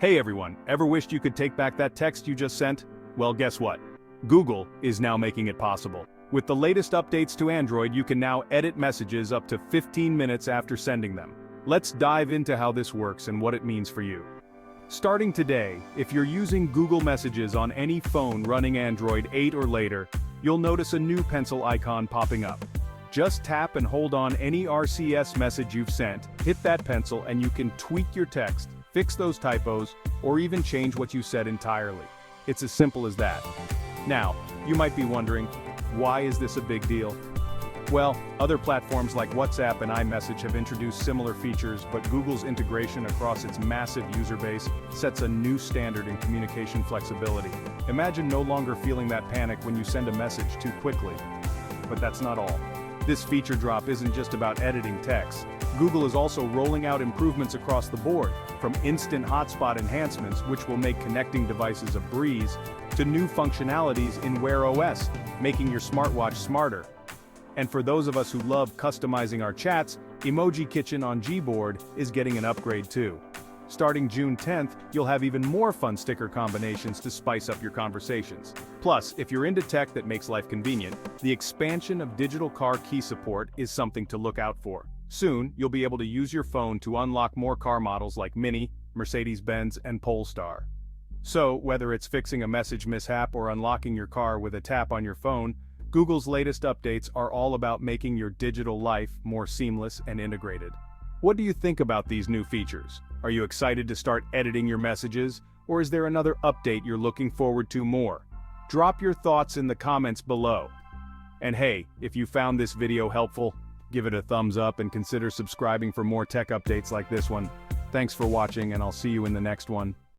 Hey everyone, ever wished you could take back that text you just sent? Well, guess what? Google is now making it possible. With the latest updates to Android, you can now edit messages up to 15 minutes after sending them. Let's dive into how this works and what it means for you. Starting today, if you're using Google Messages on any phone running Android 8 or later, you'll notice a new pencil icon popping up. Just tap and hold on any RCS message you've sent, hit that pencil, and you can tweak your text, fix those typos, or even change what you said entirely. It's as simple as that. Now, you might be wondering, why is this a big deal? Well, other platforms like WhatsApp and iMessage have introduced similar features, but Google's integration across its massive user base sets a new standard in communication flexibility. Imagine no longer feeling that panic when you send a message too quickly. But that's not all. This feature drop isn't just about editing text. Google is also rolling out improvements across the board, from instant hotspot enhancements, which will make connecting devices a breeze, to new functionalities in Wear OS, making your smartwatch smarter. And for those of us who love customizing our chats, Emoji Kitchen on Gboard is getting an upgrade too. Starting June 10th, you'll have even more fun sticker combinations to spice up your conversations. Plus, if you're into tech that makes life convenient, the expansion of digital car key support is something to look out for. Soon, you'll be able to use your phone to unlock more car models like Mini, Mercedes-Benz, and Polestar. So, whether it's fixing a message mishap or unlocking your car with a tap on your phone, Google's latest updates are all about making your digital life more seamless and integrated. What do you think about these new features? Are you excited to start editing your messages, or is there another update you're looking forward to more? Drop your thoughts in the comments below. And hey, if you found this video helpful, give it a thumbs up and consider subscribing for more tech updates like this one. Thanks for watching, and I'll see you in the next one.